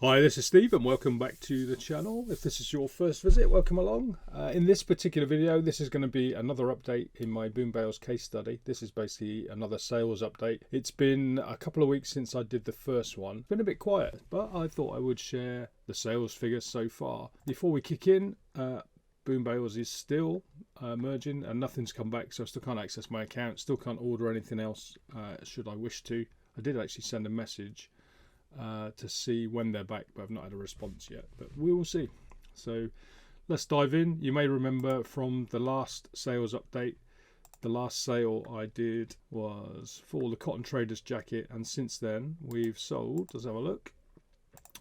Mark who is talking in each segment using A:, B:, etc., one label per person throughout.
A: Hi, this is Steve and welcome back to the channel. If this is your first visit, welcome along. In this particular video, this is going to be another update in my Boom Bales case study. This is basically another sales update. It's been a couple of weeks since I did the first one. It's been a bit quiet, but I thought I would share the sales figures so far. Before we kick in, Boom Bales is still merging and nothing's come back, so I still can't access my account, still can't order anything else should I wish to. I did actually send a message to see when they're back, but I've not had a response yet, but we will see. So let's dive in. You may remember from the last sales update, the last sale I did was for the Cotton Traders jacket, and since then we've sold, let's have a look,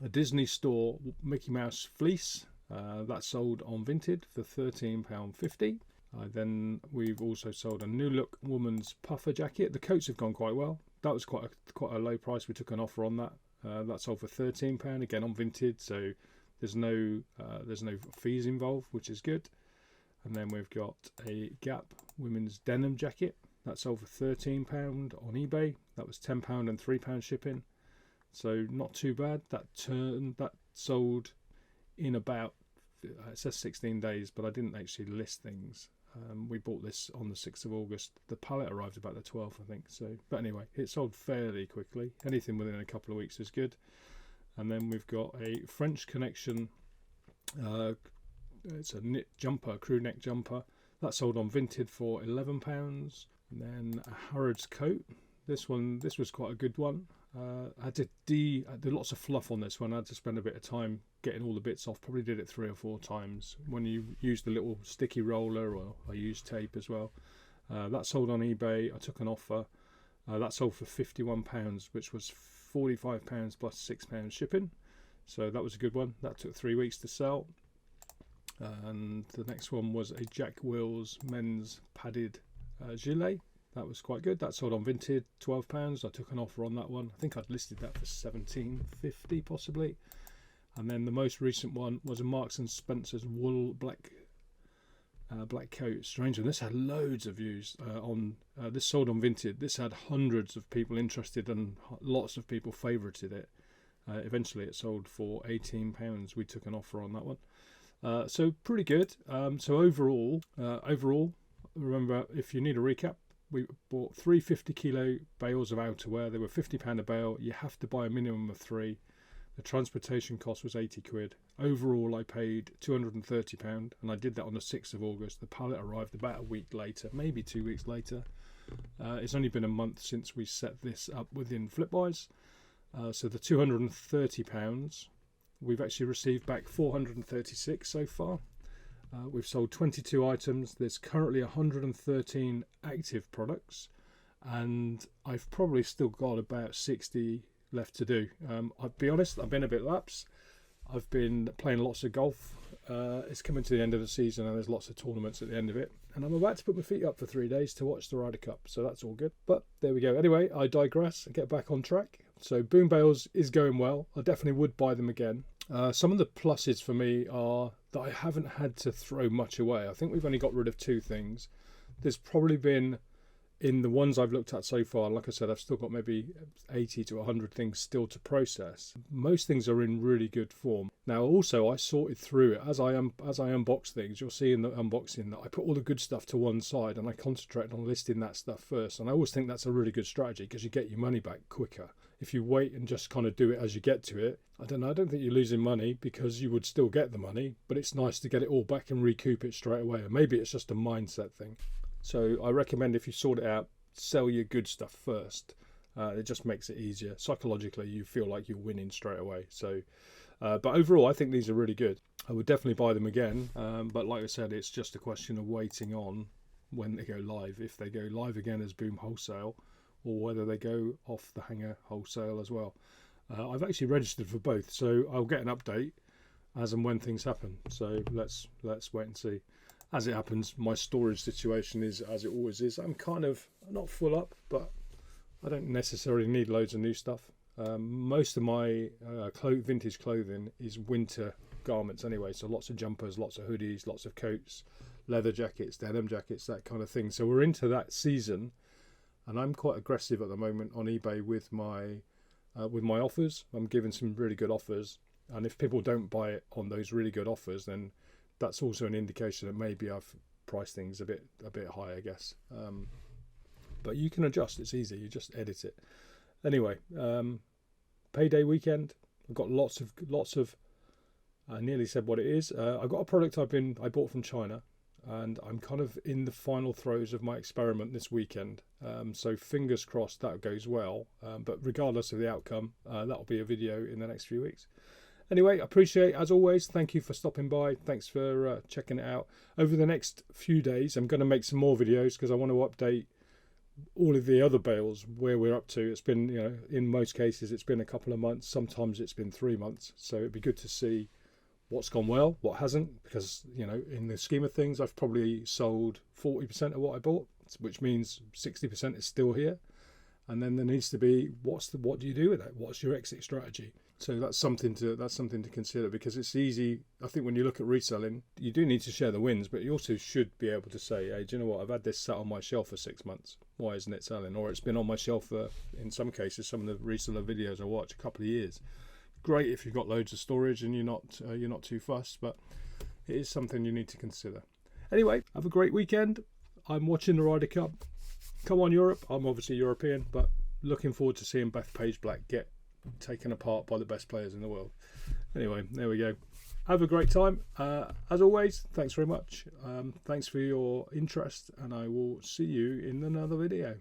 A: a Disney Store Mickey Mouse fleece that sold on Vinted for £13.50. Then we've also sold a New Look woman's puffer jacket. The coats have gone quite well. That was quite a low price. We took an offer on that. That sold for £13 again on Vinted, so there's no fees involved, which is good. And then we've got a Gap women's denim jacket that sold for £13 on eBay. That was £10 and £3 shipping, so not too bad. That sold in about, it says 16 days, but I didn't actually list things. We bought this on the 6th of August. The pallet arrived about the 12th, I think. So, but anyway, it sold fairly quickly. Anything within a couple of weeks is good. And then we've got a French Connection. It's a knit jumper, crew neck jumper. That sold on Vinted for £11. And then a Harrods coat. This was quite a good one. I did lots of fluff on this one. I had to spend a bit of time getting all the bits off. Probably did it 3 or 4 times. When you use the little sticky roller, or I used tape as well. That sold on eBay. I took an offer. That sold for £51, which was £45 plus £6 shipping. So that was a good one. That took 3 weeks to sell. And the next one was a Jack Wills men's padded gilet. That was quite good. That sold on Vinted, £12. I took an offer on that one. I think I'd listed that for £17.50 possibly. And then the most recent one was a Marks and Spencer's wool black coat. Strange one. This had loads of views on. This sold on Vinted. This had hundreds of people interested and lots of people favourited it. Eventually, it sold for £18. We took an offer on that one. So pretty good. So overall, remember, if you need a recap, we bought 3 50-kilo bales of outerwear. They were £50 a bale. You have to buy a minimum of 3. The transportation cost was £80. Overall, I paid £230, and I did that on the 6th of August. The pallet arrived about a week later, maybe 2 weeks later. It's only been a month since we set this up within Flipwise. So the £230, we've actually received back 436 so far. We've sold 22 items. There's currently 113 active products, and I've probably still got about 60 left to do. I'll be honest, I've been a bit lapsed. I've been playing lots of golf. It's coming to the end of the season and there's lots of tournaments at the end of it, and I'm about to put my feet up for 3 days to watch the Ryder Cup, so that's all good. But there we go. Anyway, I digress. Get back on track. So Boom Bales is going well. I definitely would buy them again. Some of the pluses for me are that I haven't had to throw much away. I think we've only got rid of 2 things. There's probably been, in the ones I've looked at so far, like I said, I've still got maybe 80 to 100 things still to process. Most things are in really good form. Now also, I sorted through it. As I unbox things, you'll see in the unboxing that I put all the good stuff to one side and I concentrated on listing that stuff first. And I always think that's a really good strategy because you get your money back quicker. If you wait and just kind of do it as you get to it, I don't think you're losing money because you would still get the money, but it's nice to get it all back and recoup it straight away. And maybe it's just a mindset thing. So I recommend, if you sort it out, sell your good stuff first. It just makes it easier. Psychologically, you feel like you're winning straight away. So, but overall, I think these are really good. I would definitely buy them again. But like I said, it's just a question of waiting on when they go live. If they go live again as Boom Wholesale, or whether they go off the hanger wholesale as well. I've actually registered for both, so I'll get an update as and when things happen. So let's wait and see. As it happens, my storage situation is as it always is. I'm kind of not full up, but I don't necessarily need loads of new stuff. Most of my vintage clothing is winter garments anyway, so lots of jumpers, lots of hoodies, lots of coats, leather jackets, denim jackets, that kind of thing. So we're into that season, and I'm quite aggressive at the moment on eBay with my offers. I'm giving some really good offers. And if people don't buy it on those really good offers, then that's also an indication that maybe I've priced things a bit high, I guess. But you can adjust. It's easy. You just edit it. Anyway, payday weekend. I've got lots of. I nearly said what it is. I've got a product I bought from China, and I'm kind of in the final throes of my experiment this weekend. So fingers crossed that goes well. But regardless of the outcome, that'll be a video in the next few weeks. Anyway, appreciate, as always, thank you for stopping by. Thanks for checking it out. Over the next few days, I'm going to make some more videos because I want to update all of the other bales where we're up to. It's been, in most cases, it's been a couple of months. Sometimes it's been 3 months. So it'd be good to see what's gone well, what hasn't, because, in the scheme of things, I've probably sold 40% of what I bought, which means 60% is still here. And then there needs to be, what do you do with that? What's your exit strategy? So that's something to consider, because it's easy. I think when you look at reselling, you do need to share the wins, but you also should be able to say, hey, do you know what? I've had this sat on my shelf for 6 months. Why isn't it selling? Or it's been on my shelf for, in some cases, some of the reseller videos I watch, a couple of years. Great if you've got loads of storage and you're not too fussed, but it is something you need to consider. Anyway, have a great weekend. I'm watching the Ryder Cup. Come on, Europe. I'm obviously European, but looking forward to seeing Beth Page Black get taken apart by the best players in the world. Anyway, there we go. Have a great time. As always, thanks very much. Thanks for your interest, and I will see you in another video.